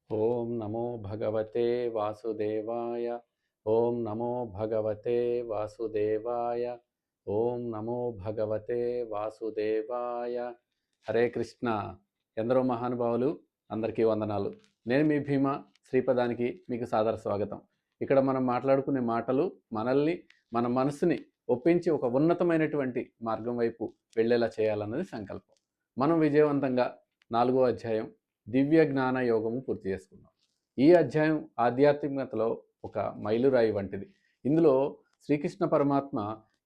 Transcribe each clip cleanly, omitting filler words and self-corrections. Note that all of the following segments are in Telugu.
ఓం నమో భగవతే వాసుదేవాయ. ఓం నమో భగవతే వాసుదేవాయ. ఓం నమో భగవతే వాసుదేవాయ. హరే కృష్ణ. ఎందరో మహానుభావులు, అందరికీ వందనాలు. నేను మీ భీమా. శ్రీపదానికి మీకు సాదర స్వాగతం. ఇక్కడ మనం మాట్లాడుకునే మాటలు మనల్ని, మన మనసుని ఒప్పించి ఒక ఉన్నతమైనటువంటి మార్గం వైపు వెళ్ళేలా చేయాలన్నది సంకల్పం. మనం విజయవంతంగా 4వ అధ్యాయం దివ్య జ్ఞాన యోగము పూర్తి చేసుకున్నాం. ఈ అధ్యాయం ఆధ్యాత్మికతలో ఒక మైలురాయి వంటిది. ఇందులో శ్రీకృష్ణ పరమాత్మ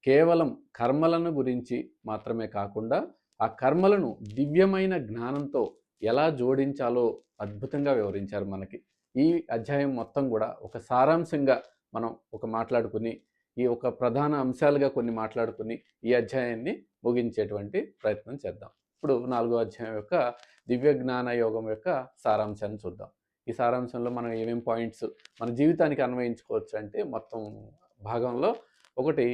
కేవలం కర్మలను గురించి మాత్రమే కాకుండా ఆ కర్మలను దివ్యమైన జ్ఞానంతో ఎలా జోడించాలో అద్భుతంగా వివరించారు మనకి. ఈ అధ్యాయం మొత్తం కూడా ఒక సారాంశంగా మనం మాట్లాడుకుని, ఈ ఒక ప్రధాన అంశాలుగా కొన్ని మాట్లాడుకుని ఈ అధ్యాయాన్ని ముగించేటువంటి ప్రయత్నం చేద్దాం. ఇప్పుడు 4వ అధ్యాయం యొక్క దివ్య జ్ఞాన యోగం యొక్క సారాంశాన్ని చూద్దాం. ఈ సారాంశంలో మనం ఏమేం పాయింట్స్ మన జీవితానికి అన్వయించుకోవచ్చు అంటే, మొత్తం భాగంలో ఒకటి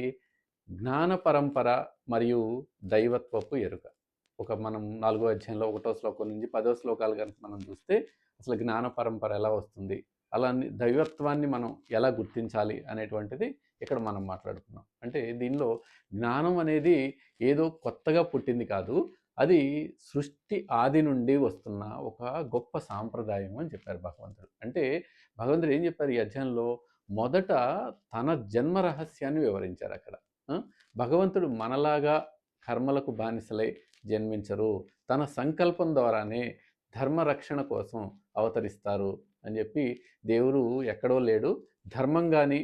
జ్ఞాన పరంపర మరియు దైవత్వపు ఎరుక. మనం 4వ అధ్యాయంలో 1వ శ్లోకం నుంచి 10వ శ్లోకాలు కనుక మనం చూస్తే అసలు జ్ఞాన పరంపర ఎలా వస్తుంది, అలానే దైవత్వాన్ని మనం ఎలా గుర్తించాలి అనేటువంటిది ఇక్కడ మనం మాట్లాడుకున్నాం. అంటే దీనిలో జ్ఞానం అనేది ఏదో కొత్తగా పుట్టింది కాదు, అది సృష్టి ఆది నుండి వస్తున్న ఒక గొప్ప సాంప్రదాయం అని చెప్పారు భగవంతుడు. అంటే భగవంతుడు ఏం చెప్పారు ఈ అధ్యాయంలో? మొదట తన జన్మ రహస్యాన్ని వివరించారు అక్కడ. భగవంతుడు మనలాగా కర్మలకు బానిసలై జన్మించరు, తన సంకల్పం ద్వారానే ధర్మరక్షణ కోసం అవతరిస్తారు అని చెప్పి, దేవుడు ఎక్కడో లేడు, ధర్మం కానీ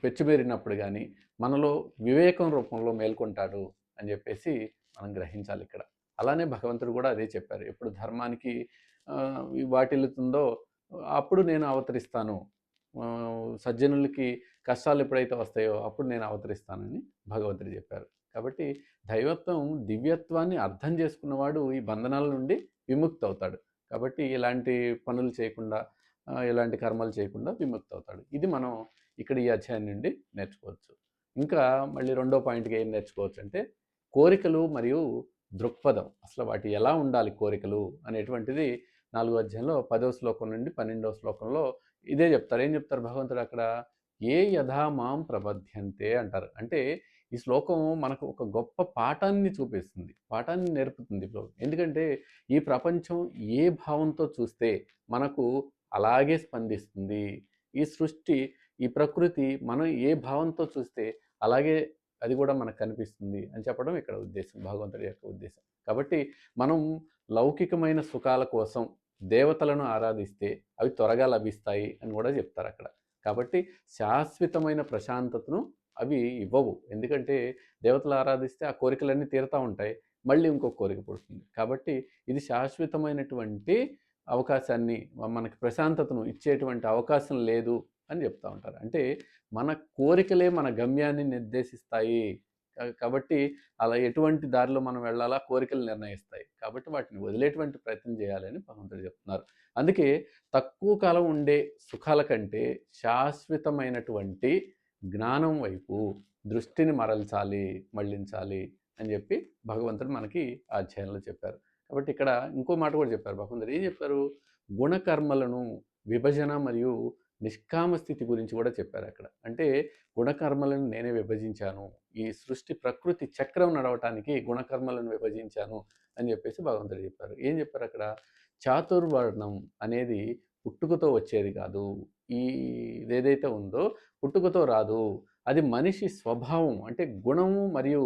పెచ్చుమీరినప్పుడు కానీ మనలో వివేకం రూపంలో మేల్కొంటాడు అని చెప్పేసి మనం గ్రహించాలి ఇక్కడ. అలానే భగవంతుడు కూడా అదే చెప్పారు. ఎప్పుడు ధర్మానికి వాటిల్లుతుందో అప్పుడు నేను అవతరిస్తాను, సజ్జనులకి కష్టాలు ఎప్పుడైతే వస్తాయో అప్పుడు నేను అవతరిస్తానని భగవంతుడు చెప్పారు. కాబట్టి దైవత్వం, దివ్యత్వాన్ని అర్థం చేసుకున్నవాడు ఈ బంధనాల నుండి విముక్తి అవుతాడు. కాబట్టి ఇలాంటి పనులు చేయకుండా, ఇలాంటి కర్మలు చేయకుండా విముక్తి అవుతాడు. ఇది మనం ఇక్కడ ఈ అధ్యాయం నుండి నేర్చుకోవచ్చు. ఇంకా మళ్ళీ రెండో పాయింట్గా ఏం నేర్చుకోవచ్చు అంటే, కోరికలు మరియు దృక్పథం, అసలు వాటి ఎలా ఉండాలి కోరికలు అనేటువంటిది 4వ అధ్యాయంలో 10వ శ్లోకం నుండి 12వ శ్లోకంలో ఇదే చెప్తారు. ఏం చెప్తారు భగవంతుడు అక్కడ? ఏ యథా మాం ప్రబధ్యంతే అంటారు. అంటే ఈ శ్లోకం మనకు ఒక గొప్ప పాఠాన్ని చూపిస్తుంది, పాఠాన్ని నేర్పుతుంది. ఎందుకంటే ఈ ప్రపంచం ఏ భావంతో చూస్తే మనకు అలాగే స్పందిస్తుంది. ఈ సృష్టి, ఈ ప్రకృతి మనం ఏ భావంతో చూస్తే అలాగే అది కూడా మనకు కనిపిస్తుంది అని చెప్పడం ఇక్కడ ఉద్దేశం, భగవంతుడి యొక్క ఉద్దేశం. కాబట్టి మనం లౌకికమైన సుఖాల కోసం దేవతలను ఆరాధిస్తే అవి త్వరగా లభిస్తాయి అని కూడా చెప్తారు అక్కడ. కాబట్టి శాశ్వతమైన ప్రశాంతతను అవి ఇవ్వవు. ఎందుకంటే దేవతలు ఆరాధిస్తే ఆ కోరికలన్నీ తీరుతూ ఉంటాయి, మళ్ళీ ఇంకో కోరిక పుడుతుంది. కాబట్టి ఇది శాశ్వతమైనటువంటి అవకాశాన్ని, మనకి ప్రశాంతతను ఇచ్చేటువంటి అవకాశం లేదు అని చెప్తూ ఉంటారు. అంటే మన కోరికలే మన గమ్యాన్ని నిర్దేశిస్తాయి. కాబట్టి అలా ఎటువంటి దారిలో మనం వెళ్ళాలా కోరికలు నిర్ణయిస్తాయి. కాబట్టి వాటిని వదిలేటువంటి ప్రయత్నం చేయాలని భగవంతుడు చెప్తున్నారు. అందుకే తక్కువ కాలం ఉండే సుఖాల కంటే శాశ్వతమైనటువంటి జ్ఞానం వైపు దృష్టిని మళ్ళించాలి అని చెప్పి భగవంతుడు మనకి ఆ అధ్యాయంలో చెప్పారు. కాబట్టి ఇక్కడ ఇంకో మాట కూడా చెప్పారు భగవంతుడు. ఏం చెప్పారు? గుణకర్మలను విభజన మరియు నిష్కామ స్థితి గురించి కూడా చెప్పారు అక్కడ. అంటే గుణకర్మలను నేనే విభజించాను, ఈ సృష్టి ప్రకృతి చక్రం నడవటానికి గుణకర్మలను విభజించాను అని చెప్పేసి భగవంతుడు చెప్పారు. ఏం చెప్పారు అక్కడ? చాతుర్వర్ణం అనేది పుట్టుకతో వచ్చేది కాదు. ఏదైతే ఉందో పుట్టుకతో రాదు, అది మనిషి స్వభావం, అంటే గుణము మరియు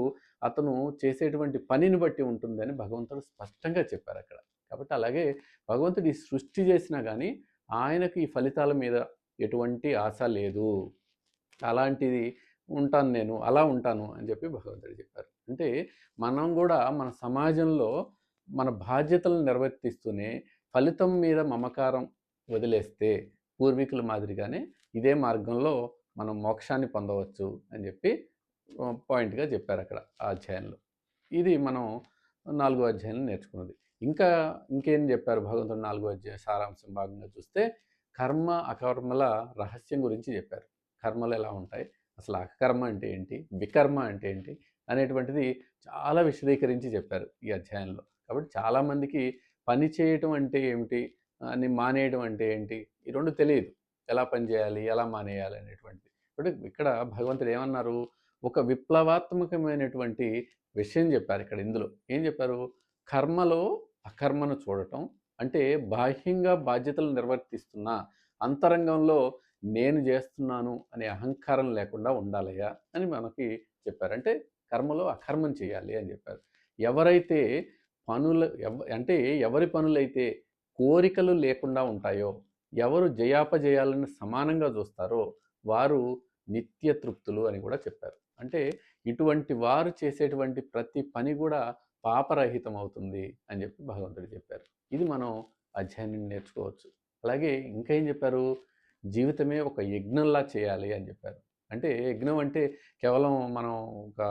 అతను చేసేటువంటి పనిని బట్టి ఉంటుందని భగవంతుడు స్పష్టంగా చెప్పారు అక్కడ. కాబట్టి అలాగే భగవంతుడు ఈ సృష్టి చేసినా కానీ ఆయనకు ఈ ఫలితాల మీద ఎటువంటి ఆశ లేదు. అలాంటిది ఉంటాను నేను, అలా ఉంటాను అని చెప్పి భగవంతుడు చెప్పారు. అంటే మనం కూడా మన సమాజంలో మన బాధ్యతలను నిర్వర్తిస్తూనే ఫలితం మీద మమకారం వదిలేస్తే పూర్వీకుల మాదిరిగానే ఇదే మార్గంలో మనం మోక్షాన్ని పొందవచ్చు అని చెప్పి పాయింట్గా చెప్పారు అక్కడ ఆ అధ్యాయంలో. ఇది మనం 4వ అధ్యాయంలో నేర్చుకున్నది. ఇంకేం చెప్పారు భగవంతుడు 4వ అధ్యాయ సారాంశం భాగంగా చూస్తే, కర్మ అకర్మల రహస్యం గురించి చెప్పారు. కర్మలు ఎలా ఉంటాయి, అసలు అకర్మ అంటే ఏంటి, వికర్మ అంటే ఏంటి అనేటువంటిది చాలా విశదీకరించి చెప్పారు ఈ అధ్యాయంలో. కాబట్టి చాలామందికి పని చేయటం అంటే ఏమిటి, అని మానేయడం అంటే ఏంటి? ఈ 2 తెలీదు. ఎలా పని చేయాలి? ఎలా మానేయాలి అనేటువంటిది. ఇప్పుడు ఇక్కడ భగవంతుడు ఏమన్నారు? ఒక విప్లవాత్మకమైనటువంటి విషయం చెప్పారు ఇక్కడ ఇందులో. ఏం చెప్పారు? కర్మలో అకర్మను చూడటం. అంటే బాహ్యంగా బాధ్యతలు నిర్వర్తిస్తున్నా, అంతరంగంలో నేను జేస్తున్నాను అనే అహంకారం లేకుండా ఉండాలయ్యా అని మనకి చెప్పారు. అంటే కర్మలో అకర్మం చేయాలి అని చెప్పారు. ఎవరైతే పనులు అంటే ఎవరి పనులైతే కోరికలు లేకుండా ఉంటాయో, ఎవరు జయాపజయాలను సమానంగా చూస్తారో వారు నిత్య తృప్తులు అని కూడా చెప్పారు. అంటే ఇటువంటి వారు చేసేటువంటి ప్రతి పని కూడా పాపరహితం అవుతుంది అని చెప్పి భగవంతుడు చెప్పారు. ఇది మనం అధ్యాయం నుండి నేర్చుకోవచ్చు. అలాగే ఇంకా ఏం చెప్పారు? జీవితమే ఒక యజ్ఞంలా చేయాలి అని చెప్పారు. అంటే యజ్ఞం అంటే కేవలం మనం ఒక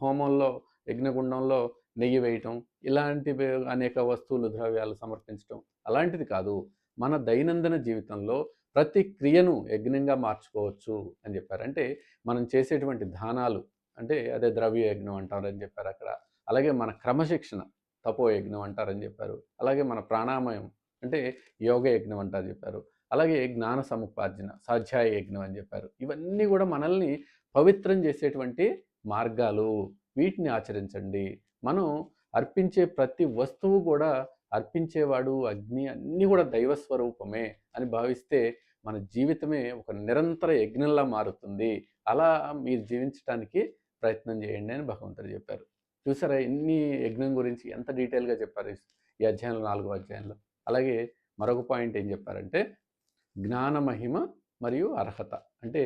హోమంలో యజ్ఞగుండంలో నెయ్యి వేయటం ఇలాంటివి అనేక వస్తువులు ద్రవ్యాలు సమర్పించటం అలాంటిది కాదు. మన దైనందిన జీవితంలో ప్రతి క్రియను యజ్ఞంగా మార్చుకోవచ్చు అని చెప్పారు. అంటే మనం చేసేటువంటి దానాలు అంటే అదే ద్రవ్య యజ్ఞం అంటారని చెప్పారు అక్కడ. అలాగే మన క్రమశిక్షణ తపో యజ్ఞం అంటారని చెప్పారు. అలాగే మన ప్రాణాయామం అంటే యోగ యజ్ఞం అంటారని చెప్పారు. అలాగే జ్ఞాన సముపార్జన స్వాధ్యాయ యజ్ఞం అని చెప్పారు. ఇవన్నీ కూడా మనల్ని పవిత్రం చేసేటువంటి మార్గాలు. వీటిని ఆచరించండి. మనం అర్పించే ప్రతి వస్తువు కూడా అర్పించేవాడు అగ్ని అన్నీ కూడా దైవ స్వరూపమే అని భావిస్తే మన జీవితమే ఒక నిరంతర యజ్ఞంలా మారుతుంది. అలా మీరు జీవించడానికి ప్రయత్నం చేయండి అని భగవంతుడు చెప్పారు. చూసారా ఎన్ని యజ్ఞం గురించి ఎంత డీటెయిల్గా చెప్పారు ఈ అధ్యాయంలో 4వ అధ్యాయంలో. అలాగే మరొక పాయింట్ ఏం చెప్పారంటే జ్ఞాన మహిమ మరియు అర్హత. అంటే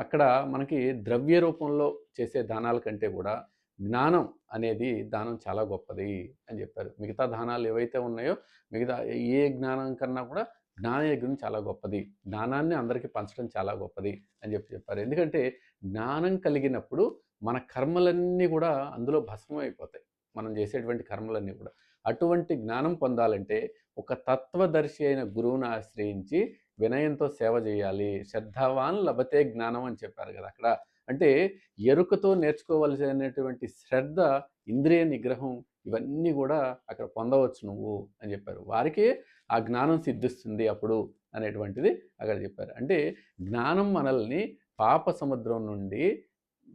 అక్కడ మనకి ద్రవ్య రూపంలో చేసే దానాల కంటే కూడా జ్ఞానం అనేది దానం చాలా గొప్పది అని చెప్పారు. మిగతా దానాలు ఏవైతే ఉన్నాయో మిగతా ఏ జ్ఞానం కన్నా కూడా జ్ఞానయజ్ఞం చాలా గొప్పది. జ్ఞానాన్ని అందరికీ పంచడం చాలా గొప్పది అని చెప్పారు. ఎందుకంటే జ్ఞానం కలిగినప్పుడు మన కర్మలన్నీ కూడా అందులో భస్మం అయిపోతాయి. మనం చేసేటువంటి కర్మలన్నీ కూడా. అటువంటి జ్ఞానం పొందాలంటే ఒక తత్వదర్శి అయిన గురువును ఆశ్రయించి వినయంతో సేవ చేయాలి. శ్రద్ధావాన్ లభతే జ్ఞానం అని చెప్పారు కదా అక్కడ. అంటే ఎరుకతో నేర్చుకోవలసినటువంటి శ్రద్ధ, ఇంద్రియ నిగ్రహం ఇవన్నీ కూడా అక్కడ పొందవచ్చు నువ్వు అని చెప్పారు. వారికే ఆ జ్ఞానం సిద్ధిస్తుంది అప్పుడు అనేటువంటిది అక్కడ చెప్పారు. అంటే జ్ఞానం మనల్ని పాప సముద్రం నుండి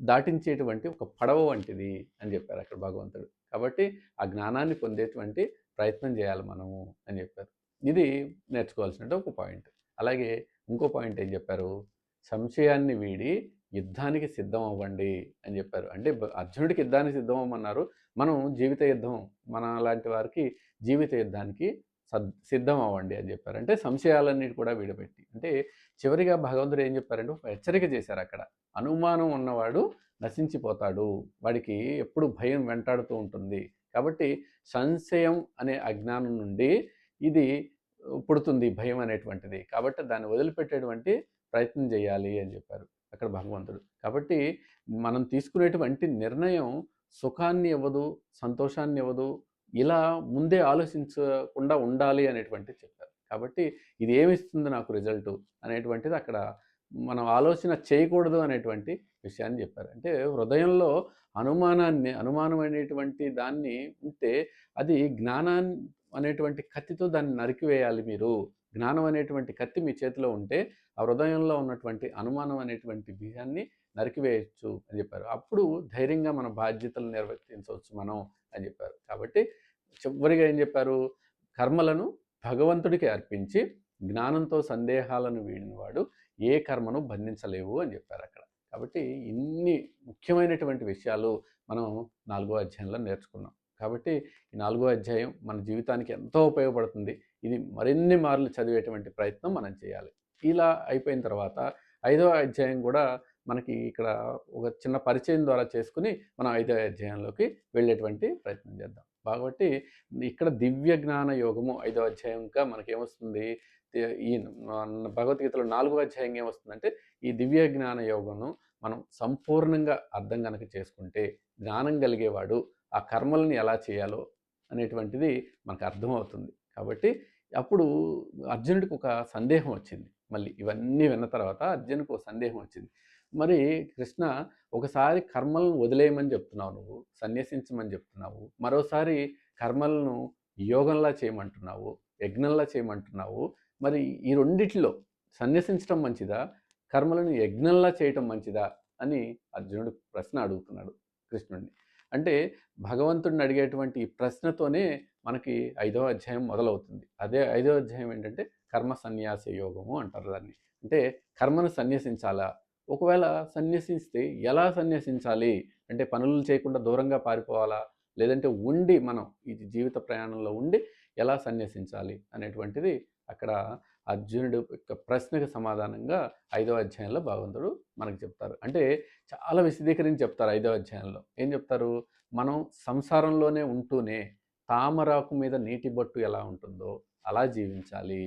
దాటించేటువంటి ఒక పడవ వంటిది అని చెప్పారు అక్కడ భగవంతుడు. కాబట్టి ఆ జ్ఞానాన్ని పొందేటువంటి ప్రయత్నం చేయాలి మనము అని చెప్పారు. ఇది నేర్చుకోవాల్సిన ఒక పాయింట్. అలాగే ఇంకో పాయింట్ ఏం చెప్పారు? సంశయాన్ని వీడి యుద్ధానికి సిద్ధం అవ్వండి అని చెప్పారు. అంటే అర్జునుడికి యుద్ధానికి సిద్ధం అవ్వమన్నారు. మనం జీవిత యుద్ధం మన లాంటి వారికి జీవిత యుద్ధానికి సిద్ధం అవ్వండి అని చెప్పారు. అంటే సంశయాలన్నిటి కూడా విడిపెట్టి. అంటే చివరిగా భగవంతుడు ఏం చెప్పారంటే ఒక హెచ్చరిక చేశారు అక్కడ. అనుమానం ఉన్నవాడు నశించిపోతాడు. వాడికి ఎప్పుడు భయం వెంటాడుతూ ఉంటుంది. కాబట్టి సంశయం అనే అజ్ఞానం నుండి ఇది పుడుతుంది భయం అనేటువంటిది. కాబట్టి దాన్ని వదిలిపెట్టేటువంటి ప్రయత్నం చేయాలి అని చెప్పారు అక్కడ భగవంతుడు. కాబట్టి మనం తీసుకునేటువంటి నిర్ణయం సుఖాన్ని ఇవ్వదు, సంతోషాన్ని ఇవ్వదు. ఇలా ముందే ఆలోచించకుండా ఉండాలి అనేటువంటిది చెప్పారు. కాబట్టి ఇది ఏమిస్తుంది నాకు రిజల్టు అనేటువంటిది అక్కడ మనం ఆలోచన చేయకూడదు అనేటువంటి విషయాన్ని చెప్పారు. అంటే హృదయంలో అనుమానం అనేటువంటి దాన్ని ఉంటే అది జ్ఞానాన్ని అనేటువంటి కత్తితో దాన్ని నరికివేయాలి మీరు. జ్ఞానం అనేటువంటి కత్తి మీ చేతిలో ఉంటే ఆ హృదయంలో ఉన్నటువంటి అనుమానం అనేటువంటి విషయాన్ని నరికివేయచ్చు అని చెప్పారు. అప్పుడు ధైర్యంగా మన బాధ్యతలు నిర్వర్తించవచ్చు మనం అని చెప్పారు. కాబట్టి చివరిగా ఏం చెప్పారు? కర్మలను భగవంతుడికి అర్పించి జ్ఞానంతో సందేహాలను వీడినవాడు ఏ కర్మను బంధించలేవు అని చెప్పారు అక్కడ. కాబట్టి ఇన్ని ముఖ్యమైనటువంటి విషయాలు మనం 4వ అధ్యాయంలో నేర్చుకున్నాం. కాబట్టి ఈ 4వ అధ్యాయం మన జీవితానికి ఎంతో ఉపయోగపడుతుంది. ఇది మరిన్ని మార్లు చదివేటువంటి ప్రయత్నం మనం చేయాలి. ఇలా అయిపోయిన తర్వాత 5వ అధ్యాయం కూడా మనకి ఇక్కడ ఒక చిన్న పరిచయం ద్వారా చేసుకుని మనం 5వ అధ్యాయంలోకి వెళ్ళేటువంటి ప్రయత్నం చేద్దాం. కాబట్టి ఇక్కడ దివ్య జ్ఞాన యోగము 5వ అధ్యాయంగా మనకేమొస్తుంది? ఈ భగవద్గీతలో 4వ అధ్యాయం ఏమొస్తుందంటే ఈ దివ్య జ్ఞాన యోగమును మనం సంపూర్ణంగా అర్థం కనుక చేసుకుంటే జ్ఞానం కలిగేవాడు ఆ కర్మలను ఎలా చేయాలో అనేటువంటిది మనకు అర్థమవుతుంది. కాబట్టి అప్పుడు అర్జునుడికి ఒక సందేహం వచ్చింది. మళ్ళీ ఇవన్నీ విన్న తర్వాత అర్జునుడికి ఒక సందేహం వచ్చింది. మరి కృష్ణ ఒకసారి కర్మలను వదిలేయమని చెప్తున్నావు నువ్వు, సన్యసించమని చెప్తున్నావు. మరోసారి కర్మలను యోగంలా చేయమంటున్నావు. యజ్ఞంలా చేయమంటున్నావు. మరి ఈ రెండిట్లో సన్యసించడం మంచిదా? కర్మలను యజ్ఞంలా చేయటం మంచిదా? అని అర్జునుడు ప్రశ్న అడుగుతున్నాడు కృష్ణుడిని. అంటే భగవంతుడిని అడిగేటువంటి ఈ ప్రశ్నతోనే మనకి 5వ అధ్యాయం మొదలవుతుంది. అదే 5వ అధ్యాయం ఏంటంటే కర్మ సన్యాస యోగము అంటారు దాన్ని. అంటే కర్మను సన్యసించాలా? ఒకవేళ సన్యసిస్తే ఎలా సన్యసించాలి? అంటే పనులు చేయకుండా దూరంగా పారిపోవాలా? లేదంటే ఉండి మనం ఈ జీవిత ప్రయాణంలో ఉండి ఎలా సన్యసించాలి అనేటువంటిది అక్కడ అర్జునుడు యొక్క ప్రశ్నకు సమాధానంగా 5వ అధ్యాయంలో భగవంతుడు మనకు చెప్తారు. అంటే చాలా విశదీకరించి చెప్తారు 5వ అధ్యాయంలో. ఏం చెప్తారు? మనం సంసారంలోనే ఉంటూనే తామరాకు మీద నీటి బొట్టు ఎలా ఉంటుందో అలా జీవించాలి.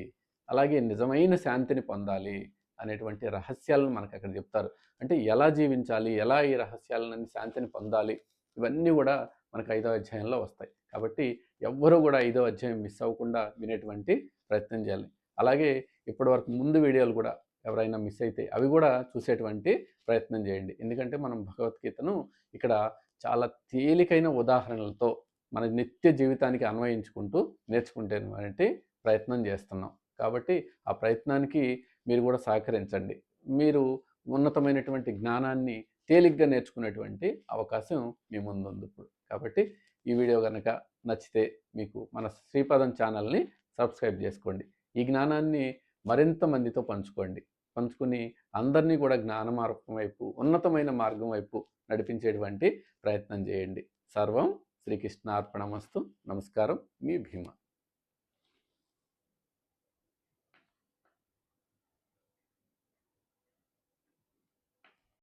అలాగే నిజమైన శాంతిని పొందాలి అనేటువంటి రహస్యాలను మనకు అక్కడ చెప్తారు. అంటే ఎలా జీవించాలి, ఎలా ఈ రహస్యాలని శాంతిని పొందాలి, ఇవన్నీ కూడా మనకు 5వ అధ్యాయంలో వస్తాయి. కాబట్టి ఎవ్వరూ కూడా 5వ అధ్యాయం మిస్ అవ్వకుండా వినేటువంటి ప్రయత్నం చేయాలి. అలాగే ఇప్పటివరకు ముందు వీడియోలు కూడా ఎవరైనా మిస్ అయితే అవి కూడా చూసేటువంటి ప్రయత్నం చేయండి. ఎందుకంటే మనం భగవద్గీతను ఇక్కడ చాలా తేలికైన ఉదాహరణలతో మన నిత్య జీవితానికి అన్వయించుకుంటూ నేర్చుకుంటేటువంటి ప్రయత్నం చేస్తున్నాం. కాబట్టి ఆ ప్రయత్నానికి మీరు కూడా సహకరించండి. మీరు ఉన్నతమైనటువంటి జ్ఞానాన్ని తేలిగ్గా నేర్చుకునేటువంటి అవకాశం మీ ముందుంది ఇప్పుడు. కాబట్టి ఈ వీడియో కనుక నచ్చితే మీకు మన శ్రీపదం ఛానల్ని సబ్స్క్రైబ్ చేసుకోండి. ఈ జ్ఞానాన్ని మరింత మందితో పంచుకుని అందరినీ కూడా జ్ఞాన మార్గం వైపు, ఉన్నతమైన మార్గం వైపు నడిపించేటువంటి ప్రయత్నం చేయండి. సర్వం శ్రీకృష్ణార్పణమస్తు. నమస్కారం, మీ భీమ.